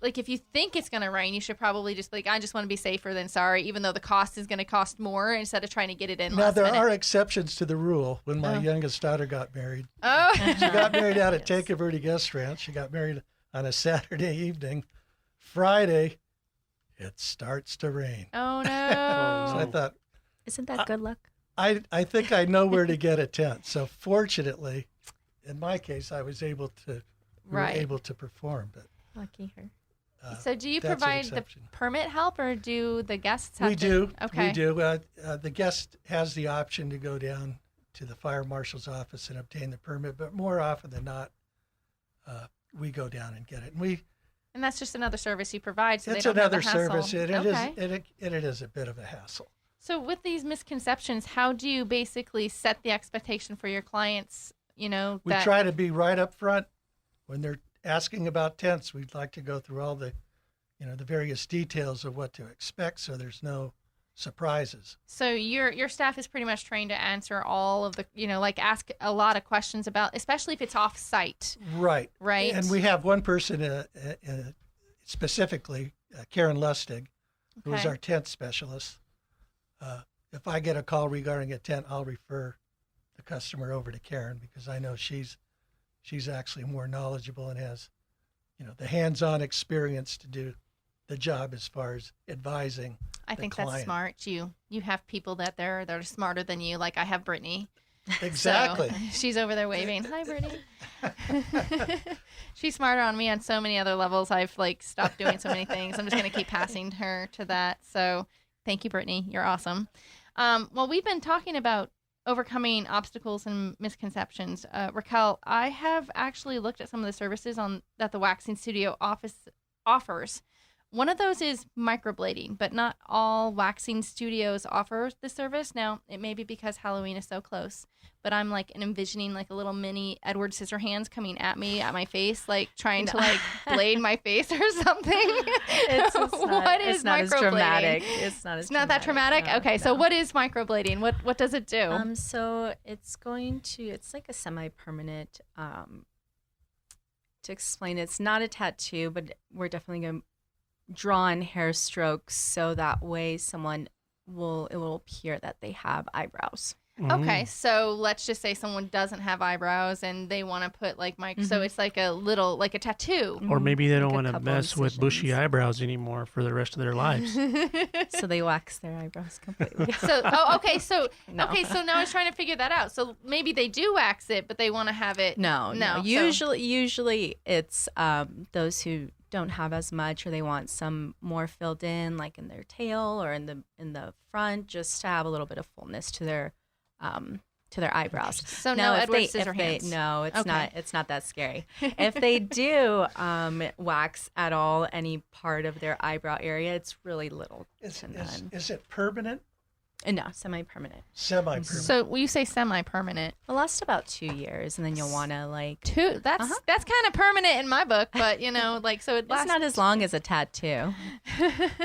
if you think it's going to rain, you should probably just I just want to be safer than sorry, even though the cost is going to cost more, instead of trying to get it in last minute. Now, there are exceptions to the rule. When my youngest daughter got married, she got married out at Take a Verde Guest Ranch. She got married on a Saturday evening. Friday, it starts to rain. Oh, no. So I thought, isn't that good luck? I think I know where to get a tent. So fortunately, in my case, I was able to perform. But lucky her. So do you provide the permit help, or do the guests have We do. Okay. We do. The guest has the option to go down to the fire marshal's office and obtain the permit, but more often than not, we go down and get it. And that's just another service you provide, so it's they don't have another the hassle. service. It is a bit of a hassle. So with these misconceptions, how do you basically set the expectation for your clients? We try to be right up front when they're asking about tents. We'd like to go through all the various details of what to expect, so there's no surprises. So your staff is pretty much trained to answer all of the, ask a lot of questions about, especially if it's off site. Right. Right. And we have one person specifically, Karen Lustig, who is our tent specialist. If I get a call regarding a tent, I'll refer the customer over to Karen, because I know she's actually more knowledgeable and has, the hands-on experience to do the job as far as advising. I think client. that's smart. You have people that they're smarter than you. Like I have Brittany. Exactly. So she's over there waving. Hi, Brittany. She's smarter on me on so many other levels. I've stopped doing so many things. I'm just going to keep passing her to that. So thank you, Brittany. You're awesome. Well, we've been talking about overcoming obstacles and misconceptions. Raquel, I have actually looked at some of the services that the waxing studio offers. One of those is microblading, but not all waxing studios offer the service. Now, it may be because Halloween is so close, but I'm envisioning a little mini Edward Scissorhands coming at me, at my face, trying to blade my face or something. It's what is not microblading? As dramatic. It's not that dramatic? No, okay, so what is microblading? What does it do? So it's like a semi-permanent, to explain, it's not a tattoo, but we're definitely going to draw in hair strokes, so that way it will appear that they have eyebrows. Okay, so let's just say someone doesn't have eyebrows and they want to put so it's like a little, like a tattoo. Or maybe they don't want to mess with bushy eyebrows anymore for the rest of their lives. So they wax their eyebrows completely. Okay, so now I was trying to figure that out. So maybe they do wax it, but they want to have it. No. Usually it's those who don't have as much, or they want some more filled in, like in their tail or in the front, just to have a little bit of fullness to their eyebrows. So no Edward Scissorhands. No, it's not. It's not that scary. If they do wax at all any part of their eyebrow area, it's really little to none. Is it permanent? No, semi-permanent. Semi-permanent. So when you say semi-permanent, it'll last about 2 years, and then you'll want to two. That's kind of permanent in my book, but so it lasts. It's not as long as a tattoo.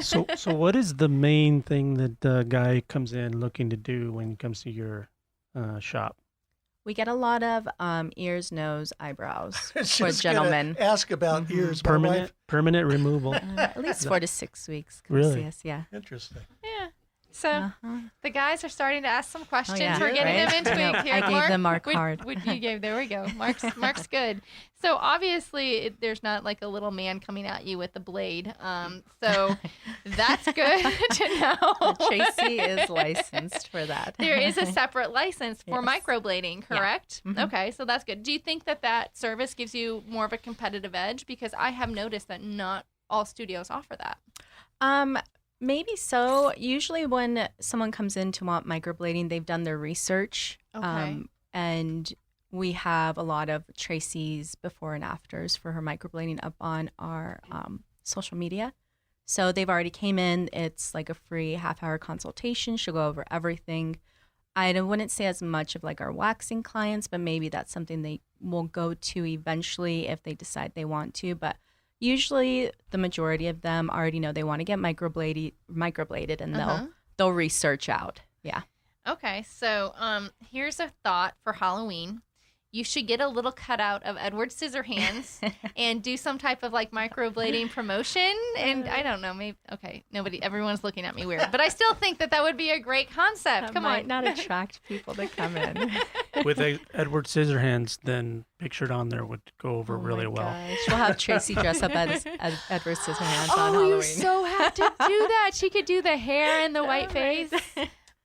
So what is the main thing that the guy comes in looking to do when he comes to your shop? We get a lot of ears, nose, eyebrows for Just gentlemen. gonna ask about ears. My Permanent removal. At least 4 to 6 weeks. Come Really? see us, yeah. Interesting. Yeah. So the guys are starting to ask some questions. We're getting right? them into it here. I gave Mark, them our card. You gave. There we go. Mark's good. So obviously, there's not like a little man coming at you with a blade. So that's good to know. Tracy is licensed for that. There is a separate license for Yes. microblading, correct? Yeah. Okay, so that's good. Do you think that service gives you more of a competitive edge? Because I have noticed that not all studios offer that. Maybe so. Usually when someone comes in to want microblading, they've done their research. Okay. And we have a lot of Tracy's before and afters for her microblading up on our social media. So they've already came in. It's like a free half-hour consultation. She'll go over everything. I wouldn't say as much of like our waxing clients, but maybe that's something they will go to eventually if they decide they want to. But usually the majority of them already know they want to get microbladed and they'll research out. Yeah. Okay, so here's a thought for Halloween. You should get a little cutout of Edward Scissorhands and do some type of like microblading promotion. And I don't know, maybe, okay, everyone's looking at me weird, but I still think that would be a great concept. Come might on. not attract people to come in. With Edward Scissorhands, then pictured on there would go over really well. We'll have Tracy dress up as Edward Scissorhands on Oh, Halloween. you so have to do that. She could do the hair and the white face.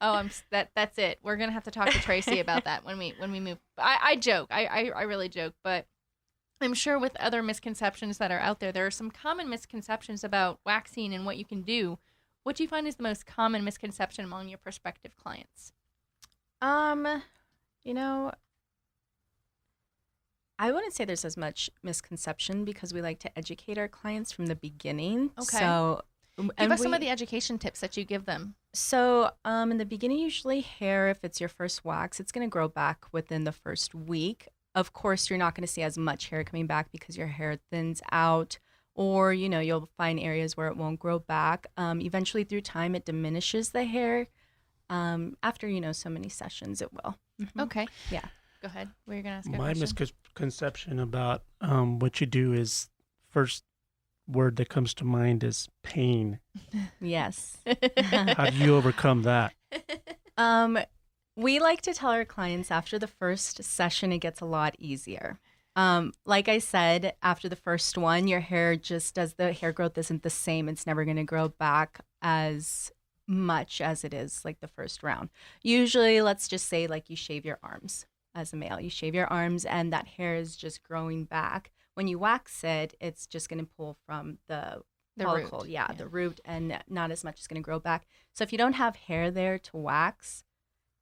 Oh, that's it. We're gonna have to talk to Tracy about that when we move. I joke. I really joke, but I'm sure with other misconceptions that are out there, there are some common misconceptions about waxing and what you can do. What do you find is the most common misconception among your prospective clients? You know, I wouldn't say there's as much misconception because we like to educate our clients from the beginning. Okay. So Give us some of the education tips that you give them. So in the beginning, usually hair, if it's your first wax, it's going to grow back within the first week. Of course, you're not going to see as much hair coming back because your hair thins out, or, you know, you'll find areas where it won't grow back. Eventually, through time, it diminishes the hair. After, you know, so many sessions, it will. Mm-hmm. Okay. Yeah. Go ahead. Were you going to ask a My question? misconception about what you do is first word that comes to mind is pain. Yes. How do you overcome that? We like to tell our clients after the first session, it gets a lot easier. Like I said, after the first one, your hair just does the hair growth isn't the same. It's never going to grow back as much as it is like the first round. Usually, let's just say like you shave your arms as a male. You shave your arms and that hair is just growing back. When you wax it, it's just going to pull from the follicle. root. Yeah, the root, and not as much is going to grow back. So if you don't have hair there to wax,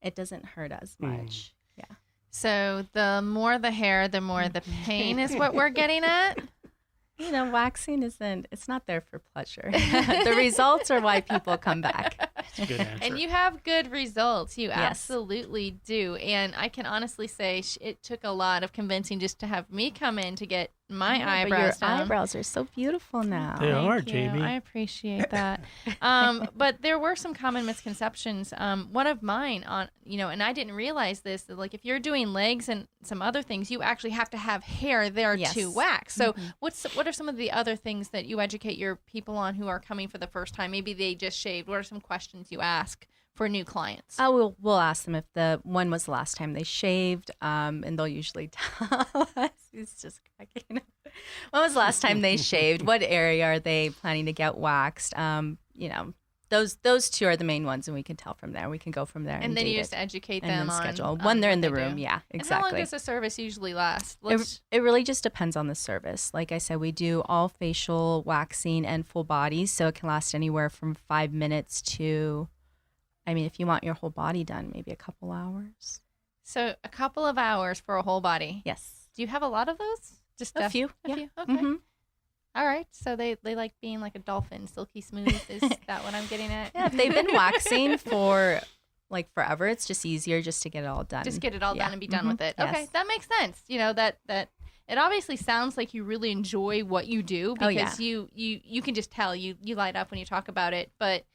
it doesn't hurt as much. Yeah. So the more the hair, the more the pain is what we're getting at? You know, waxing it's not there for pleasure. The results are why people come back. That's a good answer. And you have good results. You Yes. absolutely do. And I can honestly say it took a lot of convincing just to have me come in to get my eyebrows But your done. eyebrows are so beautiful now. They are, Thank you. Jamie. I appreciate that. But there were some common misconceptions. One of mine and I didn't realize this, that like if you're doing legs and some other things, you actually have to have hair there Yes. to wax. So Mm-hmm. what are some of the other things that you educate your people on who are coming for the first time? Maybe they just shaved. What are some questions you ask for new clients? We'll ask them if when was the last time they shaved, and they'll usually tell us. He's just cracking up. When was the last time they shaved? What area are they planning to get waxed? Those two are the main ones, and we can tell from there. We can go from there. And then you date just it. educate And them then on schedule when they're in the what they room. do. Yeah, And how long exactly. does the service usually last? It really just depends on the service. Like I said, we do all facial waxing and full bodies, so it can last anywhere from 5 minutes to, if you want your whole body done, maybe a couple hours. So a couple of hours for a whole body. Yes. Do you have a lot of those? Just A few. A Yeah. few. Okay. Mm-hmm. All right. So they like being like a dolphin, silky smooth. Is that what I'm getting at? Yeah, if they've been waxing for like forever, it's just easier just to get it all done. Just get it all done and be done Mhm. with it. Yes. Okay, that makes sense. You know that it obviously sounds like you really enjoy what you do because you can just tell you light up when you talk about it. But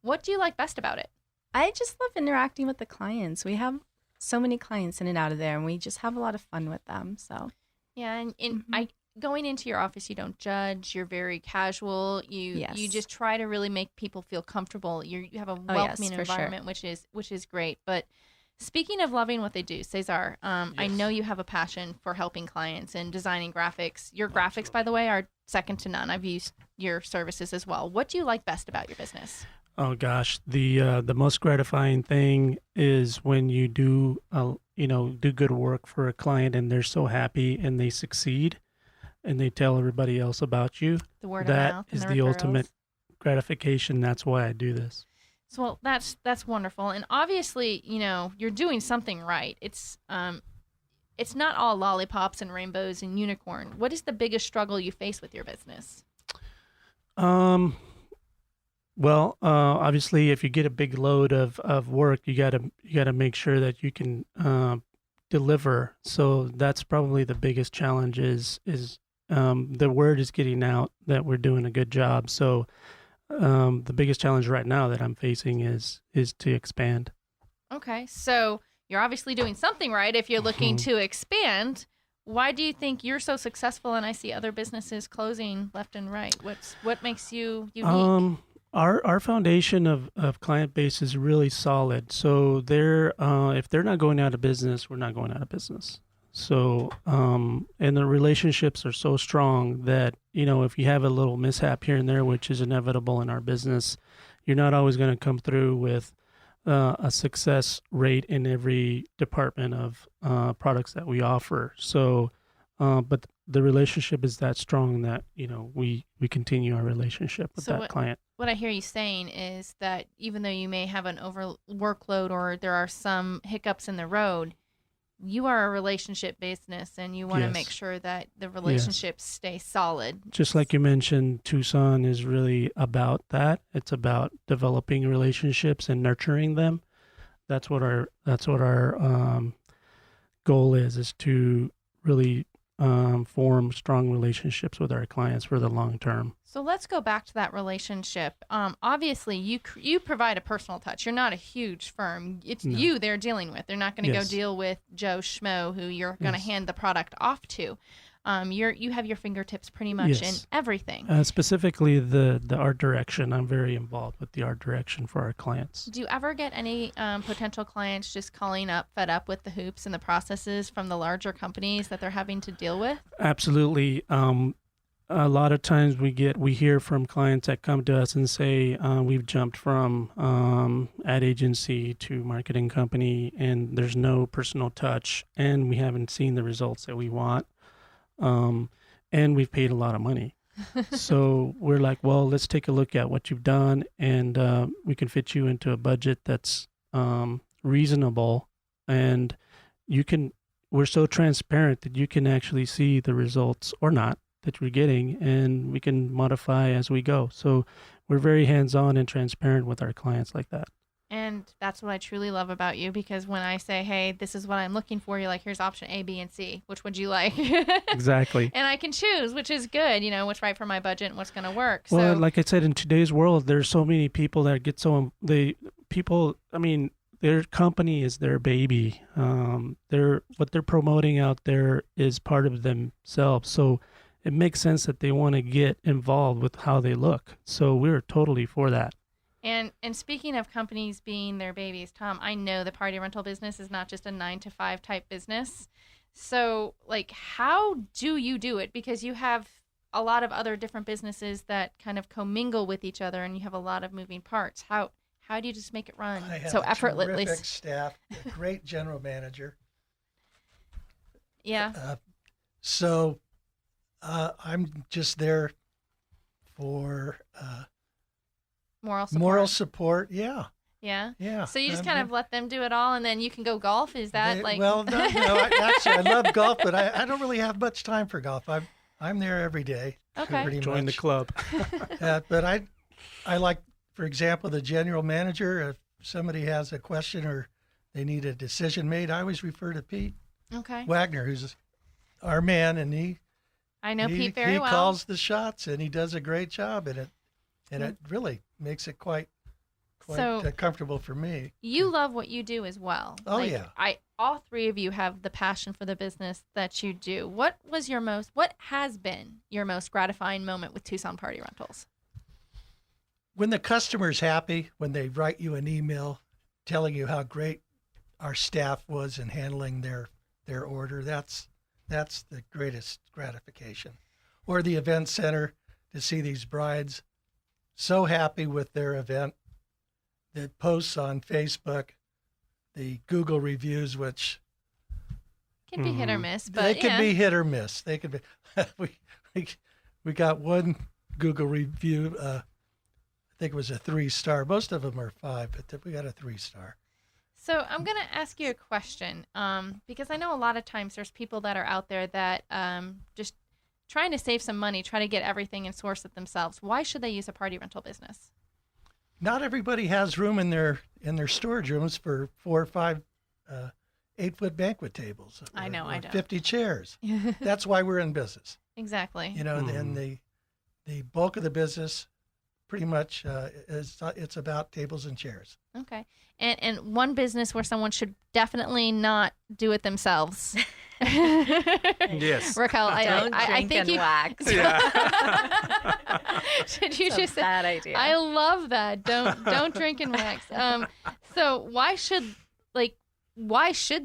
what do you like best about it? I just love interacting with the clients. We have so many clients in and out of there, and we just have a lot of fun with them. So yeah, and going into your office, you don't judge. You're very casual. You just try to really make people feel comfortable. You have a welcoming environment, sure. which is great. But speaking of loving what they do, Cesar, yes. I know you have a passion for helping clients and designing graphics. Your graphics, by the way, are second to none. I've used your services as well. What do you like best about your business? Oh gosh, the most gratifying thing is when you do good work for a client and they're so happy and they succeed and they tell everybody else about you. The word of mouth. That is the ultimate gratification. That's why I do this. So, well, that's wonderful. And obviously, you're doing something right. It's not all lollipops and rainbows and unicorn. What is the biggest struggle you face with your business? Well, obviously, if you get a big load of work, you gotta make sure that you can deliver. So that's probably the biggest challenge. Is the word is getting out that we're doing a good job. So the biggest challenge right now that I'm facing is to expand. Okay, so you're obviously doing something right if you're looking to expand. Why do you think you're so successful and I see other businesses closing left and right? What makes you unique? Our foundation of client base is really solid. So if they're not going out of business, we're not going out of business. So and the relationships are so strong that if you have a little mishap here and there, which is inevitable in our business, you're not always going to come through with a success rate in every department of products that we offer. So, but the relationship is that strong that we continue our relationship with that client. What I hear you saying is that even though you may have an over workload or there are some hiccups in the road, you are a relationship business and you want to make sure that the relationships stay solid. Just like you mentioned, Tucson is really about that. It's about developing relationships and nurturing them. That's what our goal is to really form strong relationships with our clients for the long term. So let's go back to that relationship. Obviously, you provide a personal touch. You're not a huge firm. It's you they're dealing with. They're not going to go deal with Joe Schmo, who you're going to hand the product off to. You have your fingertips pretty much in everything. Specifically, the art direction. I'm very involved with the art direction for our clients. Do you ever get any potential clients just calling up, fed up with the hoops and the processes from the larger companies that they're having to deal with? Absolutely. A lot of times we hear from clients that come to us and say, we've jumped from ad agency to marketing company and there's no personal touch and we haven't seen the results that we want. And we've paid a lot of money. So we're like, well, let's take a look at what you've done and we can fit you into a budget that's reasonable and we're so transparent that you can actually see the results or not that you're getting, and we can modify as we go. So we're very hands-on and transparent with our clients like that. And that's what I truly love about you, because when I say, hey, this is what I'm looking for, you're like, here's option A, B, and C. Which would you like? Exactly. And I can choose, which is good, what's right for my budget and what's going to work. Well, like I said, in today's world, there's so many people that get their company is their baby. What they're promoting out there is part of themselves. So it makes sense that they want to get involved with how they look. So we're totally for that. And speaking of companies being their babies, Tom, I know the party rental business is not just a 9-to-5 type business. So, how do you do it? Because you have a lot of other different businesses that kind of commingle with each other, and you have a lot of moving parts. How do you just make it run so effortlessly? I have a terrific staff, a great general manager. Yeah. So I'm just there for moral support. Yeah. So you just kind of let them do it all, and then you can go golf. Is that Well, no. Actually, I love golf, but I don't really have much time for golf. I'm there every day. Okay. Pretty Join much. the club. But I like, for example, the general manager. If somebody has a question or they need a decision made, I always refer to Pete Wagner, who's our man, and I know Pete very well. He calls the shots, and he does a great job in it, and it really makes it quite comfortable for me. You love what you do as well. Oh, yeah. all three of you have the passion for the business that you do. What has been your most gratifying moment with Tucson Party Rentals? When the customer's happy, when they write you an email telling you how great our staff was in handling their order, that's the greatest gratification. Or the event center, to see these brides so happy with their event, the posts on Facebook, the Google reviews, which can be hit or miss, but they could be hit or miss. They could be. we got one Google review. I think it was a 3-star. Most of them are 5, but we got a 3-star. So I'm going to ask you a question, because I know a lot of times there's people that are out there that just trying to save some money, try to get everything and source it themselves. Why should they use a party rental business? Not everybody has room in their storage rooms for 4 or 5 8-foot banquet tables. I know, I don't. 50 chairs. That's why we're in business. Exactly. You know, and the bulk of the business, pretty much, it's about tables and chairs. Okay. And one business where someone should definitely not do it themselves. Yes. Raquel, I think you wax. Yeah. Should you just say bad idea? I love that. Don't drink and wax. So why should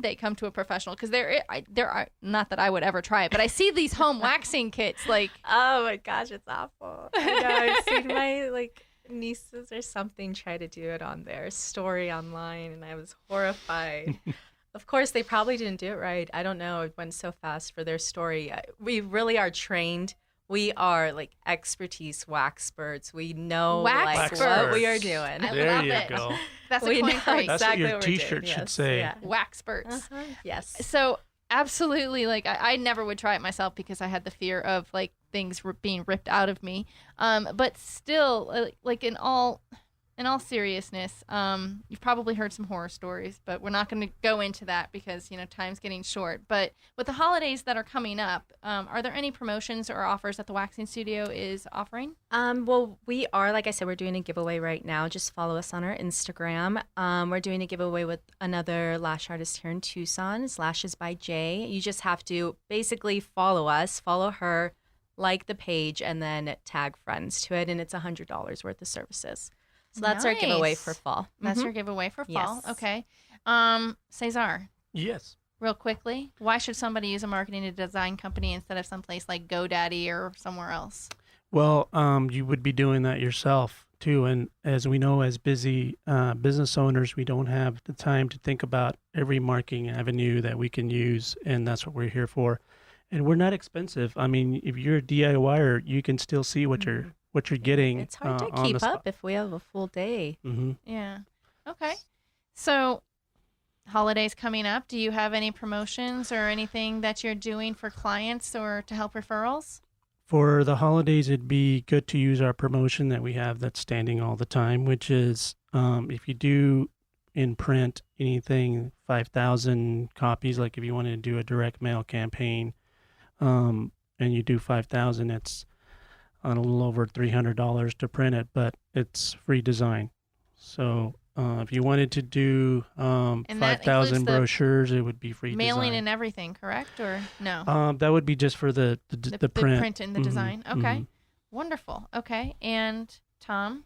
they come to a professional? Because there are, not that I would ever try it, but I see these home waxing kits like. Oh my gosh, it's awful. I know. I've seen my nieces or something try to do it on their story online, and I was horrified. Of course, they probably didn't do it right. I don't know. It went so fast for their story. We really are trained. We are expertise waxperts. We know what we are doing. There love you it. go. That's a We coin know phrase. That's exactly what your what we're T-shirt doing. should Yes, say. yeah. Waxperts. Yes. So absolutely, I never would try it myself because I had the fear of things being ripped out of me. But still, in all seriousness, you've probably heard some horror stories, but we're not going to go into that because time's getting short. But with the holidays that are coming up, are there any promotions or offers that the waxing studio is offering? Well, we are, like I said, we're doing a giveaway right now. Just follow us on our Instagram. We're doing a giveaway with another lash artist here in Tucson. It's Lashes by Jay. You just have to basically follow us, follow her, like the page, and then tag friends to it. And it's $100 worth of services. So that's our giveaway for fall. That's your giveaway for fall. Yes. Okay. Cesar, Yes. real quickly, why should somebody use a marketing and design company instead of someplace like GoDaddy or somewhere else? Well, you would be doing that yourself too. And as we know, as busy business owners, we don't have the time to think about every marketing avenue that we can use. And that's what we're here for. And we're not expensive. I mean, if you're a DIYer, you can still see what you're getting. It's hard to on the keep spot. up if we have a full day. Mm-hmm. Yeah. Okay. So, holidays coming up. Do you have any promotions or anything that you're doing for clients or to help referrals? For the holidays, it'd be good to use our promotion that we have that's standing all the time, which is if you do in print anything 5,000 copies, like if you wanted to do a direct mail campaign, and you do 5,000, it's on a little over $300 to print it, but it's free design. So if you wanted to do 5,000 brochures, it would be free mailing design. and everything, correct? Or no? That would be just for the print. And the design. Okay. Wonderful. Okay. And Tom,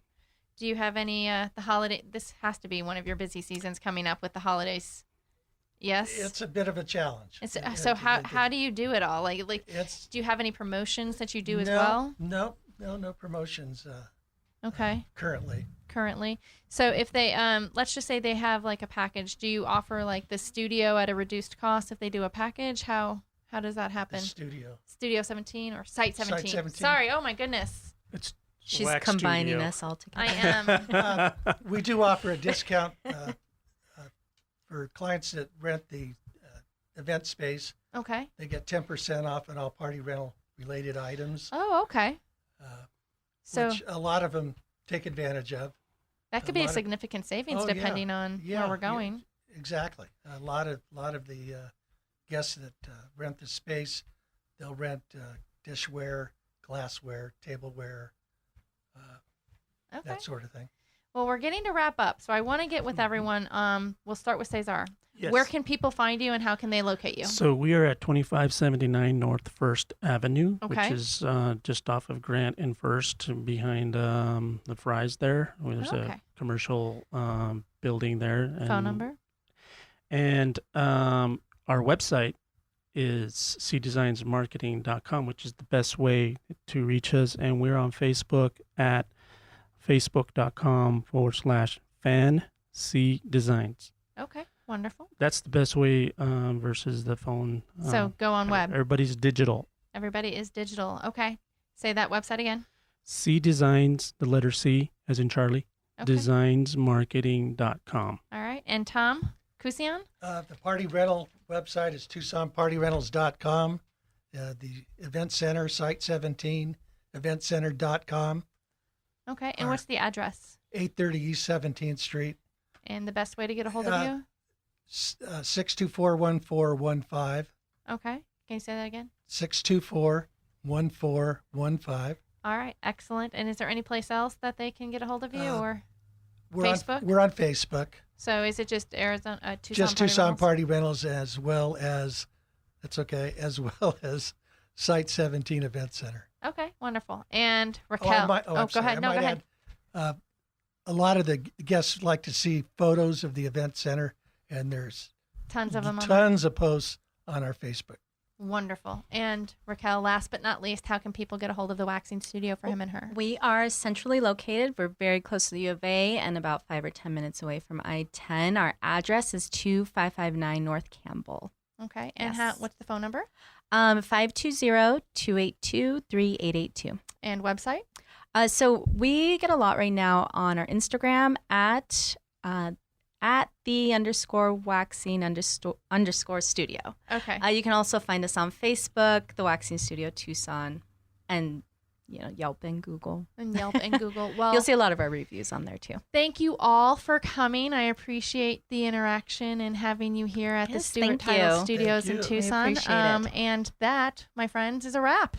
do you have any the holiday? This has to be one of your busy seasons coming up with the holidays. Yes. It's a bit of a challenge. So how do you do it all? Do you have any promotions that you do as well? No promotions. Okay. Currently. So if they let's just say they have a package, do you offer the studio at a reduced cost if they do a package? How does that happen? The Studio 17 or Site 17? Site 17. Sorry. Oh my goodness. She's Wax combining studio. us all together. I am. We do offer a discount for clients that rent the event space. Okay. They get 10% off on all party rental related items, Oh, okay. So which a lot of them take advantage of. that could be a significant savings Oh, yeah. depending on where we're going. Exactly. A lot of the guests that rent the space, they'll rent dishware, glassware, tableware, Okay. that sort of thing. Well, we're getting to wrap up, so I want to get with everyone. We'll start with Cesar. Yes. Where can people find you, and how can they locate you? So we are at 2579 North First Avenue, Okay. which is just off of Grant and First, behind the Fry's there. There's a commercial building there. And, Phone number? And our website is cdesignsmarketing.com, which is the best way to reach us. And we're on Facebook at facebook.com/FanCDesigns. Okay, wonderful. That's the best way versus the phone. So go on web. Everybody's digital. Everybody is digital. Okay. Say that website again. CDesigns, the letter C as in Charlie, designsmarketing.com. All right. And Tom Kusian? The party rental website is TucsonPartyRentals.com. The event center, Site 17, eventcenter.com. Okay. And what's the address? 830 East 17th Street. And the best way to get a hold of you? 624-1415. Okay. Can you say that again? 624-1415. All right. Excellent. And is there any place else that they can get a hold of you or Facebook? We're on Facebook. So is it just Tucson Just Party Tucson Rentals? Party Rentals as well as Site 17 Event Center. Okay. Wonderful. And Raquel. I'm go ahead. No, go ahead. Add, a lot of the guests like to see photos of the event center, and there's Tons of them. tons of posts on our Facebook. Wonderful. And Raquel, last but not least, how can people get a hold of the waxing studio for him and her? We are centrally located. We're very close to the U of A and about 5 or 10 minutes away from I-10. Our address is 2559 North Campbell. Okay. And Yes. what's the phone number? 520-282-3882. And website? So we get a lot right now on our Instagram at @the_waxing_studio. Okay. You can also find us on Facebook, The Waxing Studio Tucson, and Yelp and Google. And Yelp and Google. Well, You'll see a lot of our reviews on there too. thank you all for coming. I appreciate the interaction and having you here at the Yes, Stuart thank Title you. Studios Thank in you. Tucson. We appreciate it. And that, my friends, is a wrap.